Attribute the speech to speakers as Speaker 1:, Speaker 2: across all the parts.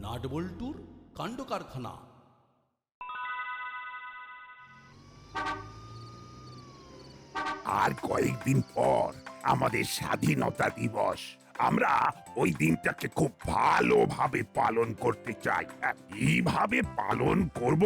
Speaker 1: নাটবল্টুর কাণ্ড কারখানা।
Speaker 2: আর কয়েকদিন পর আমাদের স্বাধীনতা দিবস। আমরা ওই দিনটাকে খুব ভালোভাবে পালন করতে চাই। কিভাবে পালন করব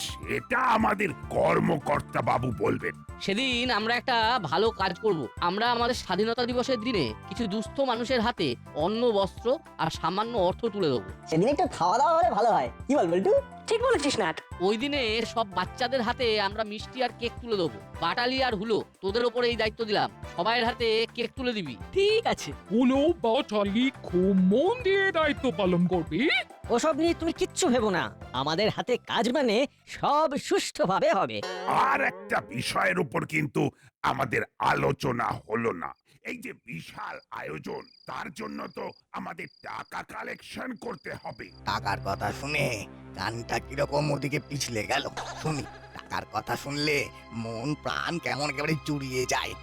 Speaker 2: সেটা আমাদের কর্মকর্তা বাবু বলবেন।
Speaker 3: সেদিন আমরা একটা ভালো কাজ করব। আমরা আমাদের স্বাধীনতা দিবসের দিনে কিছু দুস্থ মানুষের হাতে অন্ন, বস্ত্র আর সামান্য অর্থ তুলে দেবো।
Speaker 4: সেদিন একটু খাওয়া দাওয়া হলে ভালো হয়, কি বল বল্টু?
Speaker 5: ঠিক বলেছিস নাট।
Speaker 3: ওই দিনে সব বাচ্চাদের হাতে আমরা মিষ্টি আর কেক তুলে দেবো। বাটালি আর হুলো, তোদের ওপরে এই দায়িত্ব দিলাম, সবাইয়ের হাতে কেক তুলে দিবি।
Speaker 5: ঠিক আছে।
Speaker 6: হলো বাটালি খুব মন দিয়ে দায়িত্ব পালন করবি।
Speaker 4: ওসব নিয়ে তুমি কিচ্ছু ভেবো না, আমাদের হাতে কাজ মানে সব সুষ্ঠুভাবে হবে।
Speaker 2: আর একটা বিষয়ের উপর কিন্তু আমাদের আলোচনা হলো না। এই যে বিশাল আয়োজন, তার জন্য তো আমাদের টাকা কালেকশন করতে হবে।
Speaker 7: টাকার কথা শুনে কানটা কিরকম ওদিকে পিছলে গেল। শুনি, টাকার কথা শুনলে মন প্রাণ কেমন একেবারে জুড়িয়ে যায়।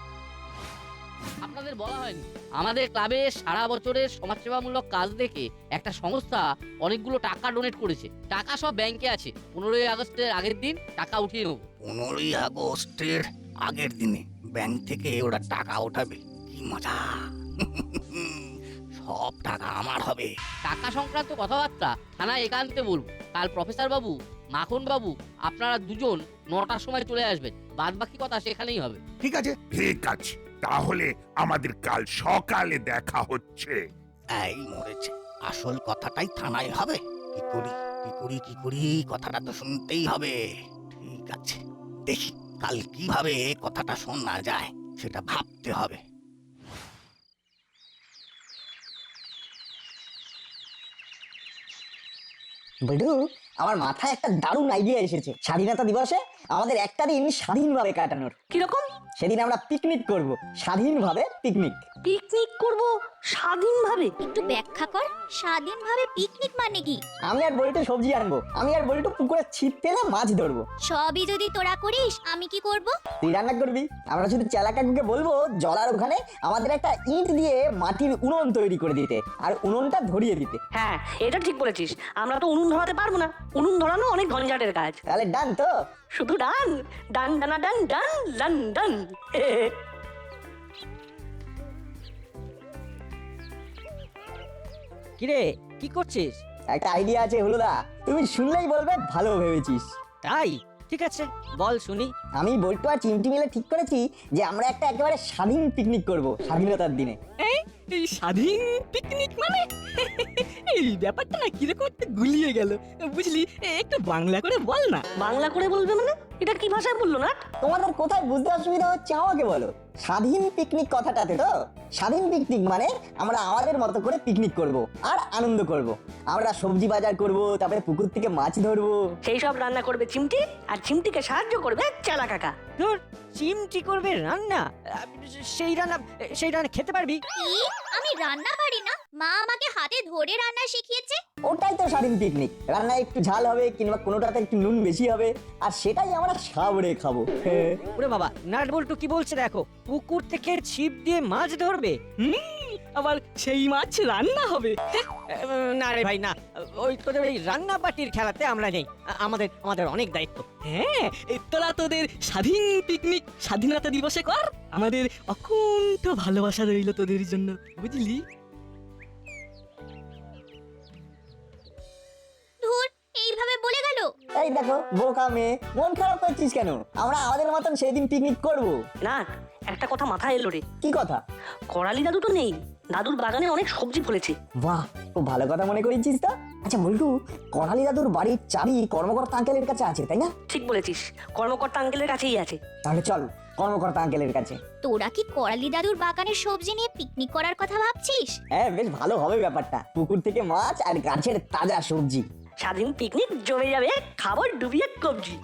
Speaker 3: আপনাদের বলা হয়নি, আমাদের ক্লাবে সারা বছরের সমাজসেবামূলক কাজ দেখে একটা সংস্থা অনেকগুলো টাকা ডোনেট করেছে। টাকা সব ব্যাংকে আছে। 15ই আগস্টের আগের দিন টাকা উঠিয়ে নেবো।
Speaker 7: 15ই আগস্টের আগের দিনে ব্যাংক থেকে ওরা টাকা ওঠাবে, কি মজা! সব টাকা আমার হবে।
Speaker 3: টাকা সংক্রান্ত কথাবার্তা থানায় একান্তে বলবো। কাল প্রফেসর বাবু, মাখন বাবু, আপনারা দুজন 9টার সময় চলে আসবেন। বাদ বাকি কথা সেখানেই হবে।
Speaker 7: ঠিক আছে।
Speaker 2: ঠিক আছে, তাহলে আমাদের কাল সকালে দেখা হচ্ছে।
Speaker 7: এই মরেছে, আসল কথাটাই থানায় হবে। কি করি কি করি কি করি, কথাটা তো শুনতেই হবে। ঠিক আছে, দেখি কাল কিভাবে কথাটা শোনা যায় সেটা ভাবতে হবে।
Speaker 4: বল্টু, আমার মাথায় একটা দারুণ আইডিয়া এসেছে। স্বাধীনতা দিবসে আমাদের একটা দিন স্বাধীনভাবে কাটানোর।
Speaker 5: কিরকম?
Speaker 4: সেদিন আমরা পিকনিক করব, স্বাধীনভাবে পিকনিক।
Speaker 5: পিকনিক করব স্বাধীনভাবে?
Speaker 8: একটু ব্যাখ্যা কর, স্বাধীনভাবে পিকনিক মানে কি?
Speaker 4: আমি আর বল্টু সবজি আনবো, আমি আর বল্টু পুকুরে ছিপ ফেলে মাছ ধরবো।
Speaker 8: সবই যদি তোরা করিস, আমি কি করব?
Speaker 4: তুই রান্না করবি, আমরা শুধু চেলা কাকুকে বলবো জলার ওখানে আমাদের একটা ইট দিয়ে মাটির উনুন তৈরি করে দিতে আর উনুনটা ধরিয়ে দিতে।
Speaker 5: হ্যাঁ, এটা ঠিক বলেছিস। আমরা তো উনুন ধরাতে পারবো না, উনুন ধরানো অনেক ঝঞ্ঝাটের কাজ।
Speaker 4: তাহলে ডান তো?
Speaker 5: শুধু ডান ডান ডানা ডান ডান ডান ডান।
Speaker 4: কিরে, কি করছিস? একটা আইডিয়া আছে হলুদা, তুমি শুনলেই বলবে ভালো ভেবেছিস। তাই? ঠিক আছে, বল শুনি। আমি বল্টু আর চিমটি মিলে ঠিক করেছি যে আমরা একটা একেবারে স্বাধীন পিকনিক করব স্বাধীনতার দিনে।
Speaker 9: এই স্বাধীন পিকনিক মানে এই ব্যাপারটা না কিরকম একটা গুলিয়ে গেল, বুঝলি? একটু বাংলা করে বল না।
Speaker 5: বাংলা করে বলবে মানে? এটা কি ভাষায় বললো না?
Speaker 4: তোমাদের কোথায় বুঝতে অসুবিধা হচ্ছে আমাকে বলো। স্বাধীন পিকনিক কথাটাতে তো, স্বাধীন পিকনিক মানে আমরা আমাদের মতো করে পিকনিক করব আর আনন্দ করব। আমরা সবজি বাজার করব, তারপরে পুকুর থেকে মাছ ধরবো।
Speaker 5: সেই সব রান্না করবে চিমটি, আর চিমটিকে সাহায্য করবে চেলা কাকা।
Speaker 9: ধুর, চিমটি করবে রান্না? সেই রান্না খেতে পারবি?
Speaker 8: কি? আমি রান্না পারি না? মা আমাকে হাতে ধরে রান্না শিখিয়েছে।
Speaker 4: ওটাই তো স্বাধীন পিকনিক। রান্নায় একটু ঝাল হবে কিংবা কোনোটাতে একটু নুন বেশি হবে, আর সেটাই আমরা সাবড়ে খাবো।
Speaker 9: ওরে বাবা, নাট বল্টু কি বলছে দেখো, পুকুর থেকে ছিপ দিয়ে মাছ ধরবে। আবার সেই মাছ রান্না হবে? না রে ভাই না, ওই তোদের ওই রান্না পার্টির খেলাতে আমরা নেই। আমাদের অনেক দায়িত্ব। হ্যাঁ, তোরা তোদের স্বাধীন পিকনিক স্বাধীনতা দিবসে কর। আমাদের অকুণ্ঠ ভালোবাসা রইল তোদের জন্য, বুঝলি?
Speaker 8: ধুর, এইভাবে বলে গেল।
Speaker 4: এই দেখো বোকা মেয়ে, মন খারাপ করছিস কেন? আমরা আমাদের মতন সেই দিন পিকনিক করব।
Speaker 5: না, একটা কথা মাথায় এলো রে।
Speaker 4: কি কথা?
Speaker 5: করালি দাদু তো নেই, দাদুর বাগানে অনেক সবজি ফলেছে।
Speaker 4: বাহ, খুব ভালো কথা মনে করেছিস তো। আচ্ছা বল্টু, করালি দাদুর বাড়ির চাবি কর্মকর্তা আঙ্কেলের কাছে আছে তাই না?
Speaker 5: ঠিক বলেছিস, কর্মকর্তা আঙ্কেলের কাছেই আছে।
Speaker 4: তাহলে চল কর্মকর্তা আঙ্কেলের কাছে।
Speaker 8: তোরা কি করালি দাদুর বাগানের সবজি নিয়ে পিকনিক করার কথা ভাবছিস?
Speaker 4: হ্যাঁ, বেশ ভালো হবে ব্যাপারটা। পুকুর থেকে মাছ আর গাছের তাজা সবজি।
Speaker 5: স্বাধীন পিকনিক জমে যাবে, খাবার ডুবিয়ে কবজি।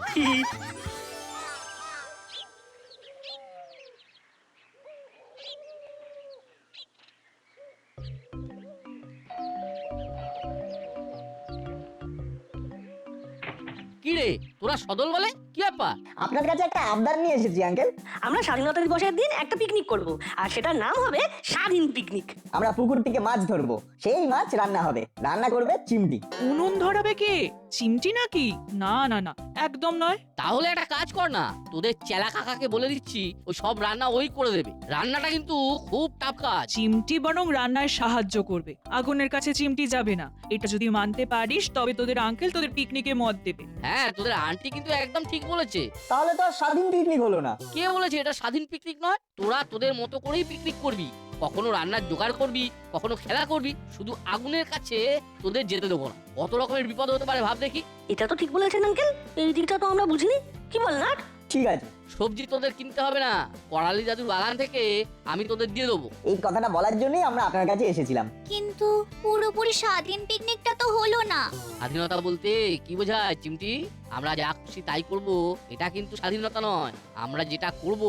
Speaker 3: কি রে, তোরা সদল বলে কি ব্যাপার?
Speaker 4: আপনার কাছে একটা আবদার নিয়ে এসেছি আঙ্কেল।
Speaker 5: আমরা স্বাধীনতা দিবসের দিন একটা পিকনিক করব আর সেটার নাম হবে স্বাধীন পিকনিক।
Speaker 4: আমরা পুকুর থেকে মাছ ধরবো, সেই মাছ রান্না হবে, রান্না করবে চিমটি।
Speaker 10: উনুন ধরাবে কে? চিমটি নাকি? না না না, একদম নয়।
Speaker 3: তাহলে একটা কাজ কর না, তোদের চেলা কাকাকে বলে দিচ্ছি ওই সব রান্না ওই করে দেবে। রান্নাটা কিন্তু খুব টাফ কাজ।
Speaker 10: চিমটি বরং রান্নায় সাহায্য করবে, আগুনের কাছে চিমটি যাবে না। এটা যদি মানতে পারিস তবে তোদের আঙ্কেল তোদের পিকনিকে মত দেবে।
Speaker 3: হ্যাঁ, তোদের আন্টি কিন্তু একদম ঠিক বলেছে।
Speaker 4: তাহলে তো আর স্বাধীন পিকনিক হলো না।
Speaker 3: কে বলেছে এটা স্বাধীন পিকনিক নয়? তোরা তোদের মতো করেই পিকনিক করবি, কখনো রান্নার জোগাড় করবি, কখনো খেলা করবি, শুধু আগুনের কাছে তোদের যেতে দেবো না। কত রকমের বিপদ হতে পারে ভাব দেখি।
Speaker 5: এটা তো ঠিক বলেছেন আঙ্কেল, এই দিকটা তো আমরা বুঝিনি। কি বল না?
Speaker 4: ঠিক আছে,
Speaker 3: সবজি তোদের কিনতে হবে না, করালি দাদুর বাগান থেকে আমি তোদের দিয়ে দেবো।
Speaker 4: এই কথাটা বলার জন্যই আমরা আপনার কাছে এসেছিলাম।
Speaker 8: কিন্তু পুরোপুরি স্বাধীন পিকনিকটা তো হলো না।
Speaker 3: স্বাধীনতা বলতে কি বোঝায় চিমটি? আমরা যা খুশি তাই করব, এটা কিন্তু স্বাধীনতা নয়। আমরা যেটা করব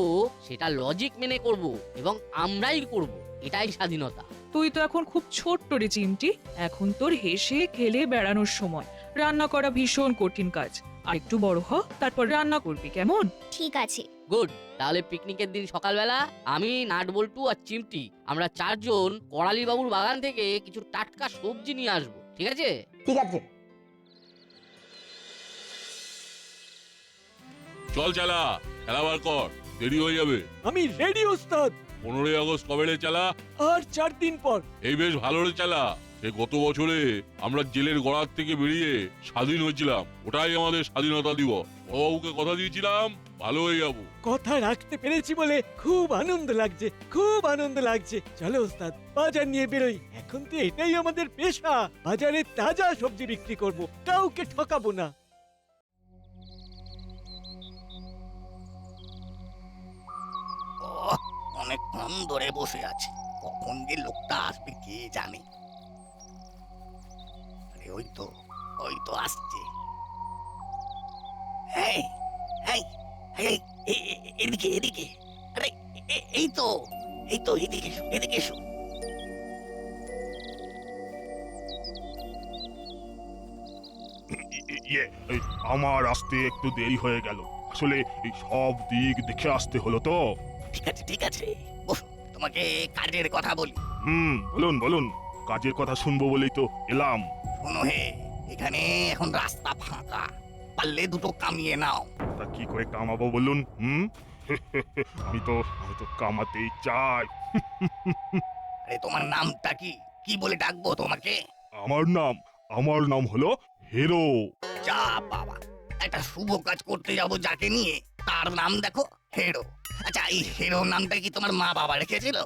Speaker 3: সেটা লজিক মেনে করব এবং আমরাই করব, এটাই স্বাধীনতা।
Speaker 10: তুই তো এখন খুব ছোট্ট রে চিমটি, এখন তোর হেসে খেলে বেড়ানোর সময়। রান্না করা ভীষণ কঠিন কাজ, আর একটু বড় হ, তারপর রান্না করবি, কেমন?
Speaker 8: ঠিক আছে।
Speaker 3: গুড। তাহলে পিকনিকের দিন সকালবেলা আমি, নাটবল্টু আর চিমটি আমরা চারজন করালি বাবুর বাগান থেকে কিছু টাটকা সবজি নিয়ে আসবো, ঠিক আছে?
Speaker 4: ঠিক আছে।
Speaker 6: চল চালা, খেলাবার কর, দেরি হয়ে যাবে।
Speaker 9: আমি রেডি ওস্তাদ।
Speaker 6: 15ই আগস্ট কবে রে চালা?
Speaker 9: আর 4 দিন পর।
Speaker 6: এই বেশ ভালো রে চালা। সে গত বছরে আমরা জেলের গড়ার থেকে বেরিয়ে স্বাধীন হয়েছিলাম, ওটাই আমাদের স্বাধীনতা দিবস। বড়বাবুকে কথা দিয়েছিলাম ভালো হয়ে যাবো।
Speaker 9: কথা রাখতে পেরেছি বলে খুব আনন্দ লাগছে, খুব আনন্দ লাগছে। চলো ওস্তাদ, বাজার নিয়ে বেরোই। এখন তো এটাই আমাদের পেশা, বাজারে তাজা সবজি বিক্রি করব, কাউকে ঠকাবো না।
Speaker 7: অনেকক্ষণ ধরে বসে আছি, কখন যে লোকটা আসবে কে জানে। আরে ওই তো আসছে। এই, এই, এই, এদিকে এদিকে। আরে এই তো এদিকে এসো, এদিকে এসো।
Speaker 2: এই আমার আসতে একটু দেরি হয়ে গেল, আসলে এই সব দিক দেখে আসতে হলো তো।
Speaker 7: ঠিক আছে, বসো, তোমাকে কাজের কথা বলি।
Speaker 2: বলুন বলুন, কাজের কথা শুনবো বলেই তো এলাম।
Speaker 7: শোনো হে, এখানে এখন রাস্তা ফাঁকা, পারলে দুটো কামিয়ে নাও।
Speaker 2: তা কি করে কামাবো বলুন? আমি তো কামাতেই চাই।
Speaker 7: আরে তোমার নামটা কি? কি বলে ডাকবো তোমাকে?
Speaker 2: আমার নাম হলো হিরো।
Speaker 7: যা বাবা, একটা শুভ কাজ করতে যাব যাকে নিয়ে, তার নাম দেখো হেরো। আচ্ছা, এই হেরো নামটা কি তোমার মা বাবা রেখেছিল?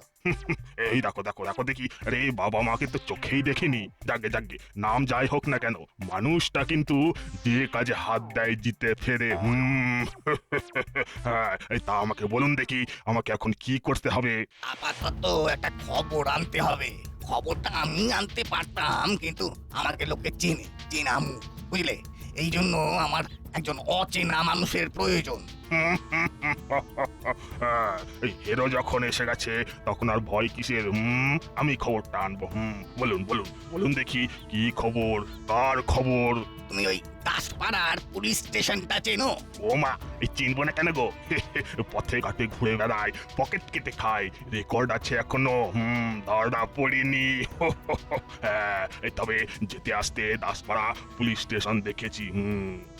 Speaker 2: এই দেখো দেখো দেখো দেখি, আরে বাবা মাকে তো চোখেই দেখিনি। যাকে নাম যাই হোক না কেন, মানুষটা কিন্তু যে কাজে হাত দেয় জিতে ফেরে। হ্যাঁ, তা আমাকে বলুন দেখি, আমাকে এখন কি করতে হবে?
Speaker 7: আপাতত একটা খবর আনতে হবে। খবরটা আমি আনতে পারতাম, কিন্তু আমাকে লোকে চেনা মুখ, বুঝলে? এই জন্য আমার একজন অচেনা মানুষের প্রয়োজন।
Speaker 2: এই হিরো যখন এসে গেছে তখন আর ভয় কিসের? আমি খবরটা আনবো। বলুন বলুন বলুন দেখি, কি খবর, কার খবর?
Speaker 7: তুমি ওই দাসপাড়ার পুলিশ স্টেশনটা চেনো?
Speaker 2: ও মা, এই চিনবো না কেন গো? পথে ঘাটে ঘুরে বেড়ায়, পকেট কেটে খায়, রেকর্ড আছে এখনো। ধরা পড়িনি। হ্যাঁ, তবে যেতে আসতে দাসপাড়া পুলিশ স্টেশন দেখেছি।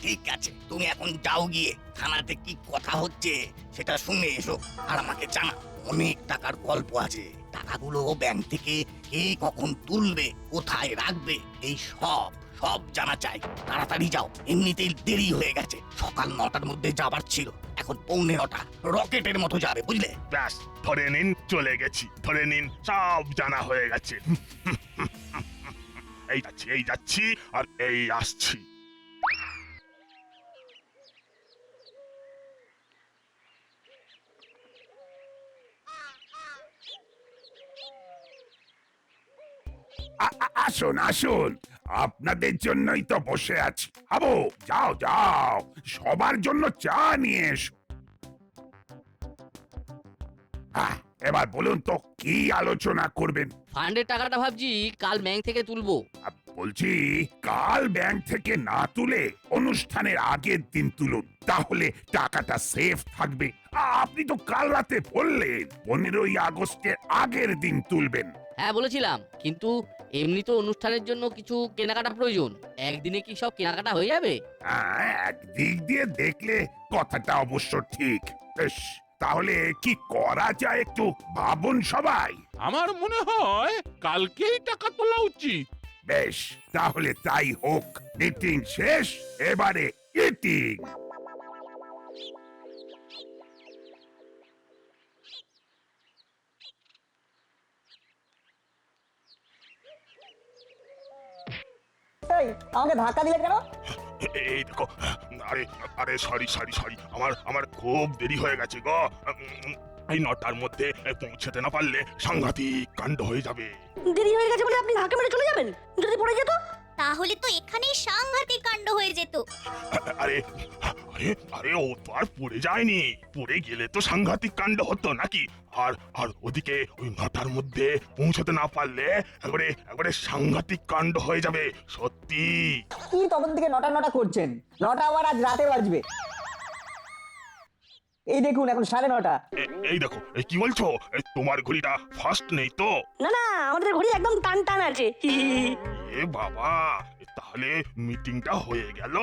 Speaker 7: ঠিক আছে, তুমি এখন যাও, গিয়ে থানাতে কি কথা হচ্ছে সেটা শুনে এসো, আর আমাকে জানা। অনেক টাকার গল্প আছে, টাকাগুলো ব্যাংক থেকে কে কখন তুলবে, কোথায় রাখবে, এই সব জানা চাই। তাড়াতাড়ি যাও, এমনিতেই দেরি হয়ে গেছে। সকাল 9টার মধ্যে যাবার ছিল, এখন 9:45, রকেটের মতো যাবে, বুঝলে?
Speaker 2: ব্যাস, ধরে নিন, চলে গেছি, ধরে নিন, সব জানা হয়ে গেছে। এই যাচ্ছি আর এই আসছি। আসুন আসুন, আপনাদের জন্যই তো বসে আছি। আবু, যাও যাও, সবার জন্য চা নিয়ে এসো। এবার বলুন তো, কি আলোচনা করবেন?
Speaker 3: ফান্ডের টাকাটা ভাবছি কাল ব্যাংক থেকে তুলবো।
Speaker 11: বলছি কাল ব্যাংক থেকে না তুলে অনুষ্ঠানের আগের দিন তুলুন, তাহলে টাকাটা সেফ থাকবে। আপনি তো কাল রাতে বললেন 15ই আগস্টের আগের দিন তুলবেন।
Speaker 3: হ্যাঁ বলেছিলাম, কিন্তু এমনি তো অনুষ্ঠানের জন্য কিছু কেনাকাটা প্রয়োজন। একদিনে কি সব কেনাকাটা হয়ে যাবে?
Speaker 11: একদিক দিয়ে দেখলে কথাটা অবশ্য ঠিক। বেশ, তাহলে কি করা যায় একটু ভাবুন সবাই।
Speaker 6: আমার মনে হয় কালকেই টাকা তোলা উচিত।
Speaker 11: বেশ, তাহলে তাই হোক। মিটিং শেষ, এবারে ইটিং।
Speaker 4: এই আমাকে ধাক্কা দিলে কেন?
Speaker 2: এই দেখো, আরে আরে সরি সরি সরি, আমার খুব দেরি হয়ে গেছে গো। এই 9টার মধ্যে পৌঁছাতে না পারলে সাংঘাতিক কাণ্ড হয়ে যাবে।
Speaker 5: দেরি হয়ে গেছে বলে আপনি ধাক্কা মেরে চলে যাবেন? যদি পড়ে যেত?
Speaker 8: তাহলে তো এখানেই সাংঘাতিক কাণ্ড হয়ে যেত।
Speaker 2: আরে আরে আরে ও তো আর পড়ে যায়নি, পড়ে গেলে তো সাংঘাতিক কাণ্ড হতো নাকি? আর আর ওদিকে ওই 9টার মধ্যে পৌঁছাতে না পারলে একবারে সাংঘাতিক কাণ্ড হয়ে যাবে সত্যি।
Speaker 4: কি তখন থেকে নটা করছেন? 9টা আবার আজ রাতে বাজবে। এই দেখুন এখন 9:30।
Speaker 2: এই দেখো, এই কি বলছো? তোমার ঘড়িটা ফাস্ট নেই তো?
Speaker 5: না না, আমাদের ঘড়ি একদম টান টান আছে।
Speaker 2: এ বাবা, তাহলে মিটিংটা হয়ে গেল।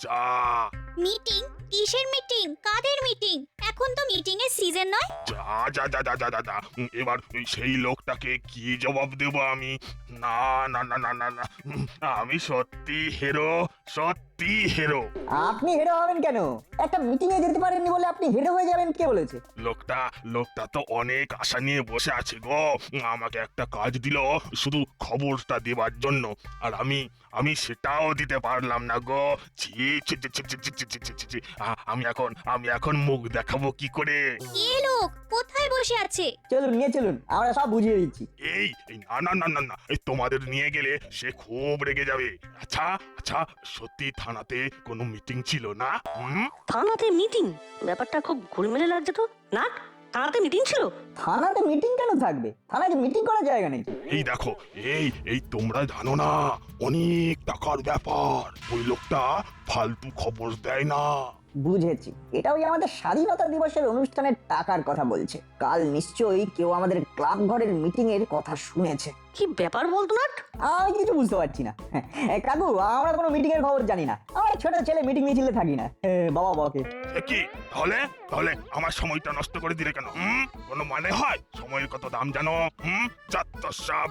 Speaker 2: যা
Speaker 8: মিটিং? কিসের মিটিং? কাদের মিটিং? এখন তো মিটিং এর সিজন নয়।
Speaker 2: যা যা যা যা যা যা যা। এবার সেই লোকটাকে কি জবাব দেব আমি? না না না না না না, আমি সত্যি হিরো, সত্যি হিরো।
Speaker 4: আপনি হেডে হবেন কেন? একটা মিটিং এ যেতে পারেননি বলে আপনি হেডে হয়ে যাবেন, কে বলেছে?
Speaker 2: লোকটা তো অনেক আশা নিয়ে বসে আছে গো। আমাকে একটা কাজ দিল শুধু খবরটা দেবার জন্য, আর আমি সেটাও দিতে পারলাম না গো। ছি ছি ছি ছি ছি ছি ছি ছি ছি। আমি এখন মুখ দেখাবো কি করে?
Speaker 8: কে লোক? কোথায় বসে আছে?
Speaker 4: চলুন নিয়ে চলুন, আমরা সব বুঝিয়ে দিচ্ছি।
Speaker 2: এই এই না না না না না, এই তোমাদের নিয়ে গেলে সে খুব রেগে যাবে। আচ্ছা আচ্ছা, সত্যি থানাতে কোনো মিটিং ছিল না?
Speaker 5: থানাতে মিটিং? ব্যাপারটা খুব ঘুরমেলে লাগছে তো। না, থানাতে মিটিং ছিল?
Speaker 4: থানাতে মিটিং কেন থাকবে? থানায় মিটিং করার জায়গা নেই।
Speaker 2: এই দেখো, এই তোমরা জানো না, অনেক টাকার ব্যাপার। ওই লোকটা ফালতু খবর দেয় না।
Speaker 4: বুঝেছি, এটা ওই আমাদের স্বাধীনতা দিবসের অনুষ্ঠানের টাকার কথা বলছে। কাল নিশ্চয়ই কেউ আমাদের ক্লাব ঘরের মিটিং এর কথা শুনেছে।
Speaker 5: কি ব্যাপার বলতো না?
Speaker 4: আমি কিছু বুঝতে পারছি না। কাকু, আমরা কোনো মিটিং এর খবর জানি না। আমার ছোট ছেলে মিটিং মিছিলে থাকি না। বাবা বকে।
Speaker 2: কি তাহলে আমার সময়টা নষ্ট করে দিলে কেন? কোনো মানে হয়? সময়ের কত দাম জানো? যত সব।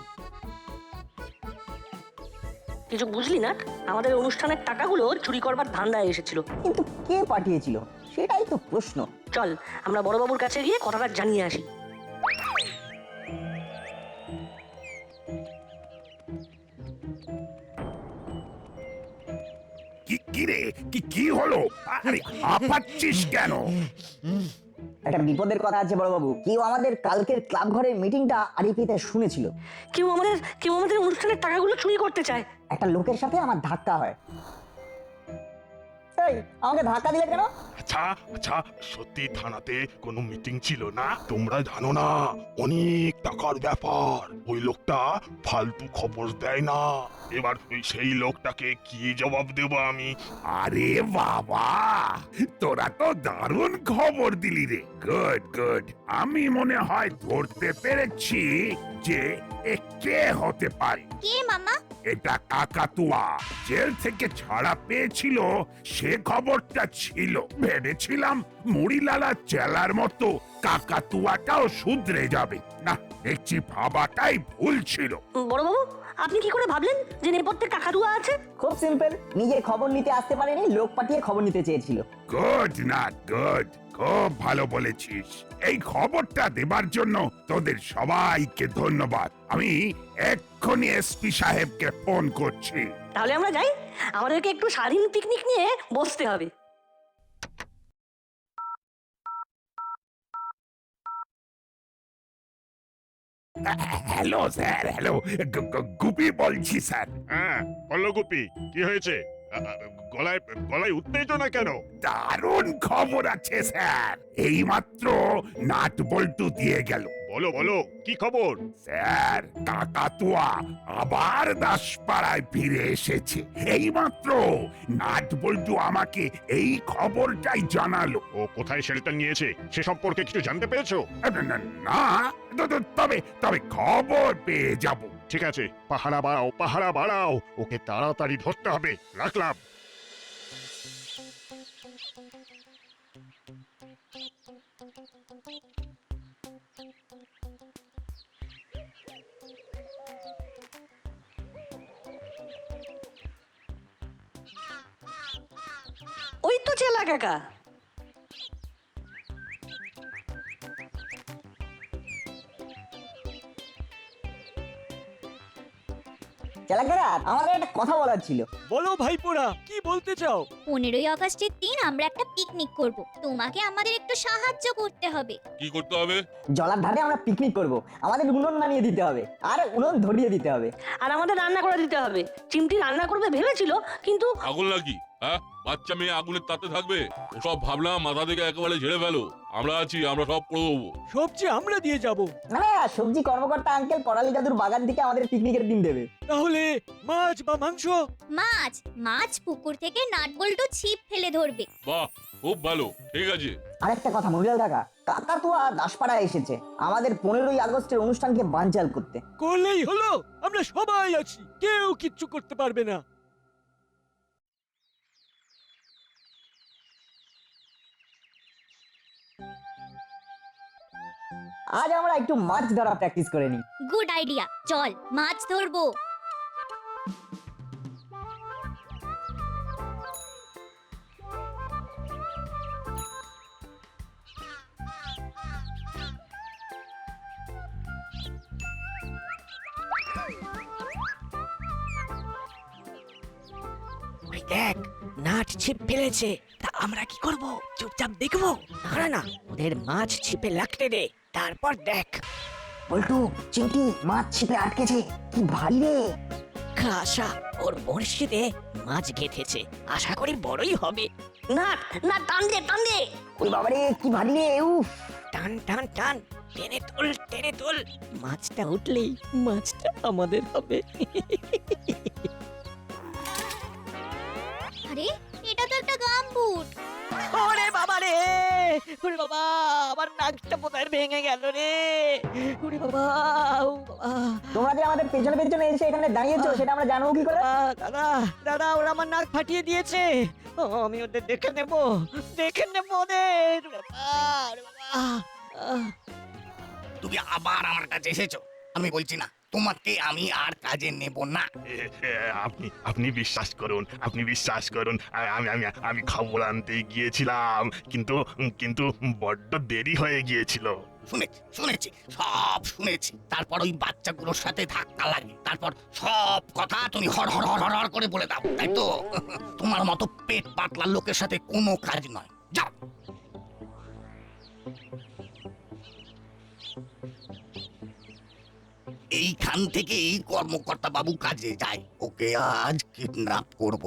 Speaker 5: কিছু বুঝলি না? আমাদের অনুষ্ঠানের টাকাগুলো চুরি করবার ধান্দায় এসেছিল।
Speaker 4: কিন্তু কে পাঠিয়েছিল সেটাই তো প্রশ্ন।
Speaker 5: চল আমরা বড়বাবুর কাছে গিয়ে কথাটা জানিয়ে আসি।
Speaker 11: কি রে, কি হলো? আরে হাঁপাচ্ছিস কেন?
Speaker 4: একটা বিপদের কথা আছে বড়বাবু। কেউ আমাদের কালকের ক্লাব ঘরের মিটিংটা আরিফিতে শুনেছিল।
Speaker 5: কেউ আমাদের অনুষ্ঠানের টাকাগুলো চুরি করতে চায়।
Speaker 4: একটা লোকের সাথে আমার ধাক্কা হয়। এই আমাকে ধাক্কা দিলে কেন?
Speaker 2: আচ্ছা আচ্ছা, সত্যি থানাতে কোনো মিটিং ছিল না? তোমরা জানো না, অনেক টাকার ব্যাপার। ওই লোকটা ফালতু খবর দেয় না। এবার সেই লোকটাকে কি জবাব দেব আমি?
Speaker 11: আরে বাবা, তোরা তো দারুণ খবর দিলি রে। Good good. আমি মনে হয় ধরতে পেরেছি যে এ কে হতে পারে।
Speaker 8: কে মামা?
Speaker 11: এটা কাকাতুয়া। জেল থেকে ছাড়া পেয়েছিল, সে খবরটা ছিল। ভেবেছিলাম মুড়িলালা চেলার মতো কাকাতুয়াটাও শুধরে যাবে। না, দেখছি ভাবাটাই ভুল ছিল।
Speaker 5: বড়বাবু, আপনি কি করে ভাবলেন যে নেপথ্যে কাকাতুয়া আছে?
Speaker 4: খুব সিম্পল, নিজের খবর নিতে আসতে পারেনি, লোক পাঠিয়ে খবর নিতে চেয়েছিল।
Speaker 11: গুড না গুড, খুব ভালো বলেছিস। এই খবরটা দেবার জন্য তোদের সবাইকে ধন্যবাদ। আমি এক্ষুনি এসপি সাহেবকে ফোন করছি।
Speaker 5: তাহলে আমরা যাই, আমাদেরকে একটু স্বাধীন পিকনিক নিয়ে বসতে হবে।
Speaker 11: Hello sir, hello. গুপি বলছি স্যার।
Speaker 2: হ্যাঁ বলো গুপি, কি হয়েছে? গলায় উত্তেজনা কেন?
Speaker 11: দারুণ খবর আছে স্যার। এইমাত্র নাট বল্টু দিয়ে গেল।
Speaker 2: বলো বলো কি খবর?
Speaker 11: স্যার, কাকাতুয়া আবার দাসপাড়ায় ফিরে এসেছে। এইমাত্র নাটবল্টু আমাকে এই খবরটাই জানালো।
Speaker 2: ও কোথায় শেল্টার নিয়েছে সে সম্পর্কে কিছু জানতে পেরেছো?
Speaker 11: না, না, তবে তবে খবর পেয়ে যাব।
Speaker 2: ঠিক আছে, পাহারা বাড়াও, পাহারা বাড়াও, ওকে তাড়াতাড়ি ধরতে হবে। রাখলাম।
Speaker 5: ওই তো চেলা কাকা।
Speaker 4: চালাকেরা, আমাদের একটা কথা বলার ছিল।
Speaker 9: বলো ভাইপোরা, কি বলতে চাও?
Speaker 8: 15ই আগস্টের দিন আমরা একটা পিকনিক করব। তোমাকে আমাদের একটু সাহায্য করতে হবে।
Speaker 6: কি করতে হবে?
Speaker 4: জলার ধারে আমরা পিকনিক করব। আমাদের উনুন বানিয়ে দিতে হবে আর উনুন ধরিয়ে দিতে হবে।
Speaker 5: আর আমাদের রান্না করে দিতে হবে। চিমটি রান্না করবে ভেবেছিল, কিন্তু
Speaker 6: আগুন লাগি? হ্যাঁ, বাচ্চা মেয়ে আগুনের তাতে থাকবে? ওসব ভাবনা মাথা থেকে একেবারে ঝেড়ে ফেলো। আমরা আছি, আমরা সব করে দেবো।
Speaker 9: সবজি আমরা দিয়ে যাব।
Speaker 4: না, সবজি কর্মকর্তা আঙ্কেল পড়ালি দাদুর বাগান থেকে আমাদের পিকনিকের দিন দেবে।
Speaker 9: তাহলে মাছ বা মাংস?
Speaker 8: মাছ মাছ পুকুর থেকে নাটবল্টু ছিপ ফেলে ধরবে।
Speaker 6: বাহ, খুব ভালো, ঠিক আছে।
Speaker 4: আরেকটা কথা মনিলাল কাকা, কাকাতুয়া দাসপাড়ায় এসেছে আমাদের 15ই আগস্টের অনুষ্ঠানকে বানচাল করতে।
Speaker 9: করলেই হলো, আমরা সবাই আছি, কেউ কিচ্ছু করতে পারবে না।
Speaker 4: আজ আমরা একটু মাছ ধরা প্র্যাকটিস করে নিই।
Speaker 8: গুড আইডিয়া, চল মাছ ধরবো।
Speaker 7: ওই দেখ, নাট ছিপ ফেলেছে। তা আমরা কি করব? চুপচাপ দেখবো? না না, ওদের মাছ ছিপে লাগতে দে, তারপর দেখ।
Speaker 4: বল্টু, চিমটি মাছ ছিপে আটকেছে, কি ভারী রে।
Speaker 7: আশা ওর বড়শিতে মাছ গেঁথেছে, আশা করি বড়ই হবে।
Speaker 5: না না, টান দে টান দে।
Speaker 4: ওই বাবারে, কি ভারী রে। উফ,
Speaker 7: টান টান টান, টেনে তুল টেনে তুল। মাছটা উঠলেই মাছটা আমাদের হবে।
Speaker 8: আরে এটা তো একটা গামবুট।
Speaker 7: ওরে বাবা রে, ওরে বাবা, আমার নাকটা বোধহয় ভেঙে গেল রে। ওরে বাবা, ও বাবা।
Speaker 4: তোমরা যে আমাদের পেছনে পেছনে এসে এখানে দাঁড়িয়েছো সেটা আমরা জানবো কি করে?
Speaker 7: দাদা দাদা, ওরা আমার নাক ফাটিয়ে দিয়েছে। আমি ওদের দেখে নেব ওদের। বাবা, ওরে বাবা। তুমি আবার আমার কাছে এসেছো। আমি বলছি না, তোমাকে আমি আর কাজে নেব না।
Speaker 2: আপনি বিশ্বাস করুন, আপনি বিশ্বাস করুন। আমি খবর আনতে গিয়েছিলাম, কিন্তু বড্ড দেরি হয়ে গিয়েছিল।
Speaker 7: শুনেছি সব শুনেছি। তারপর ওই বাচ্চাগুলোর সাথে ধাক্কা লাগে, তারপর সব কথা তুমি হর হর হর হর করে বলে দাও, তাই তো? তোমার মতো পেট পাতলা লোকের সাথে কোনো কাজ নয়, যাও। এইখান থেকে এই কর্মকর্তা বাবু কাজে যায়। ওকে আজ কিডন্যাপ করব,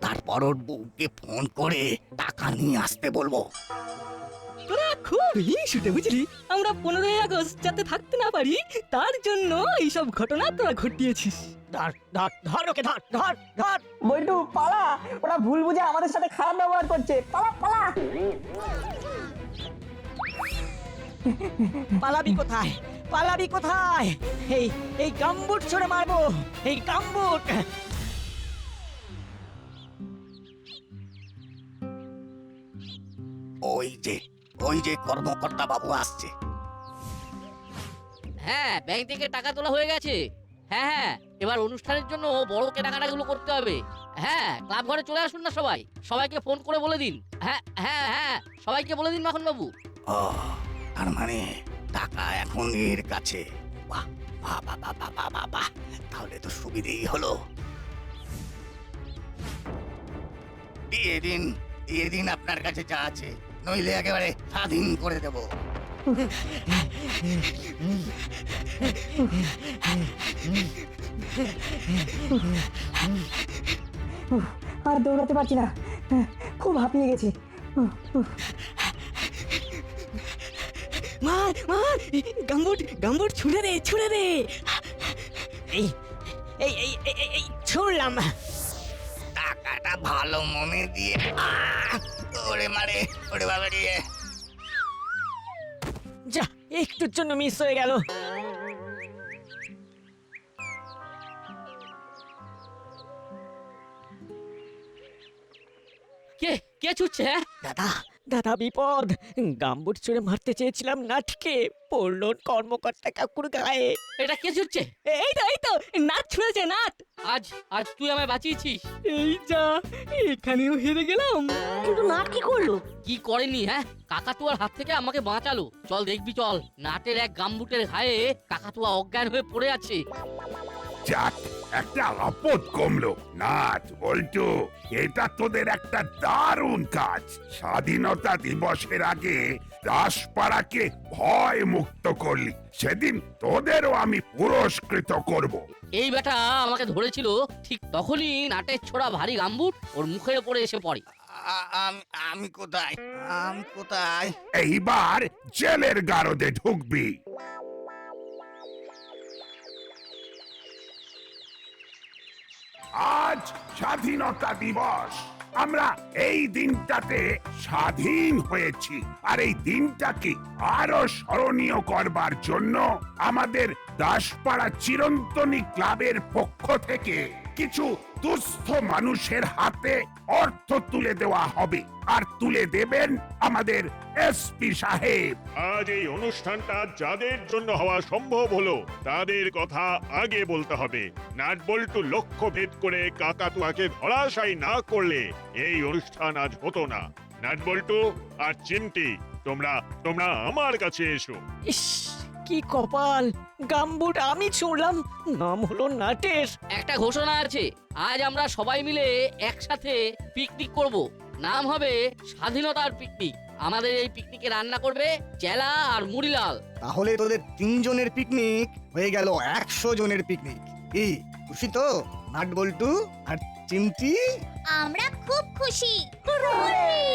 Speaker 7: তারপর ওর বউকে ফোন করে টাকা নিয়ে আসতে বলবো।
Speaker 9: তোরা খুব হিংসুটে বুঝলি। আমরা 15ই আগস্ট যাতে থাকতে না পারি তার জন্য এইসব ঘটনা তোরা ঘটিয়েছিস।
Speaker 7: ধর ধর ধর, ওকে ধর ধর ধর।
Speaker 4: বল্টু, পালা, ওরা ভুল বুঝে আমাদের সাথে খারাপ ব্যবহার করছে। পালা পালা।
Speaker 9: পালাবি কোথায়? পালাবি কোথায়? এই গাম্বুট ছড়ে মারবো, এই গাম্বুট।
Speaker 7: ওই যে কর্মকর্তা বাবু আসছে।
Speaker 3: হ্যাঁ, ব্যাংক থেকে টাকা তোলা হয়ে গেছে। হ্যাঁ, এবার অনুষ্ঠানের জন্য বড় কেনাকাটাগুলো করতে হবে। হ্যাঁ, ক্লাব ঘরে চলে আসুন না সবাই। সবাইকে ফোন করে বলে দিন। হ্যাঁ, সবাইকে বলে দিন মাখন বাবু।
Speaker 7: ও, তার মানে টাকা এখন এর কাছে। বাহ বাহ বাহ বাহ বাহ বাহ বাহ, তাহলে তো সুবিধেই হলো। দিয়ে দিন আপনার কাছে যা আছে, নইলে একেবারে স্বাধীন করে দেব।
Speaker 4: আর দৌড়াতে পারছি না, খুব হাঁপিয়ে গেছি।
Speaker 9: মার মার গাম্বুট গাম্বুট ছুড়ে দে ছুড়ে দে এই এই এই এই, এই ছুড়লাম
Speaker 7: টাকাটা ভালো মনে দিয়ে ওরে মারে ওরে বাবা রে।
Speaker 9: যা একটুর জন্য মিস হয়ে গেল।
Speaker 3: কে কে ছুটছে হ্যাঁ?
Speaker 9: দাদা দাদা বিপদ, গাম্বুট ছুড়ে মারতে চেয়েছিলাম নাটকে, পড়লো কর্মকর্তা কাকুর গায়ে।
Speaker 3: এটা কে ছুটছে?
Speaker 9: এই তো নাট ছুঁড়েছে নাট।
Speaker 3: আজ আজ তুই আমায় বাঁচিয়েছিস।
Speaker 9: এই যা, এখানেও হেরে গেলাম।
Speaker 5: কিন্তু নাট কি করলো?
Speaker 3: কি করেনি হ্যাঁ? কাকাতুয়ার হাত থেকে আমাকে বাঁচালো। চল দেখবি চল, নাটের এক গাম্বুটের ঘায়ে কাকাতুয়া অজ্ঞান হয়ে পড়ে আছে।
Speaker 11: যাক, একটা আপদ কমলো। নাট বল্টু, এটা তোদের একটা দারুণ কাজ। স্বাধীনতা দিবসের আগে দাসপাড়াকে ভয় মুক্ত করলি, সেদিন তোদেরও আমি পুরস্কৃত করব।
Speaker 3: এই বেটা আমাকে ধরেছিল, ঠিক তখনই নাটের ছোড়া ভারী গাম্বুট ওর মুখের উপরে এসে পড়ে।
Speaker 7: আমি কোথায় আমি কোথায়?
Speaker 11: এইবার জেলের গারদে ঢুকবি। আজ স্বাধীনতা দিবস। আমরা এই দিনটাতে স্বাধীন হয়েছি, আর এই দিনটাকে আরো স্মরণীয় করবার জন্য আমাদের দাসপাড়া চিরন্তনী ক্লাবের পক্ষ থেকে কিছু দুস্থ মানুষের হাতে অর্থ তুলে দেওয়া হবে, আর তুলে দেবেন আমাদের এসপি সাহেব।
Speaker 12: আজ এই অনুষ্ঠানটা যাদের জন্য হওয়া সম্ভব হলো তাদের কথা আগে বলতে হবে। নাটবল্টু লক্ষ্য ভেদ করে কাকাতুয়াকে ধরাশায়ী না করলে এই অনুষ্ঠান আজ হতো না। নাটবল্টু আর চিমটি, তোমরা তোমরা আমার কাছে এসো।
Speaker 9: ইস কি কপাল, গাম্বুট আমি ছুঁড়লাম, নাম হলো নাটের।
Speaker 3: একটা ঘোষণা আছে, আজ আমরা সবাই মিলে একসাথে পিকনিক করব। নাম হবে স্বাধীনতার পিকনিক। আমাদের এই পিকনিকে রান্না করবে চেলা আর মুড়িলাল।
Speaker 7: তাহলে তোদের 3 জনের পিকনিক হয়ে গেল 100 জনের পিকনিক। কি খুশি তো নাট বল্টু আর চিমটি?
Speaker 8: আমরা খুব খুশি। হুররে!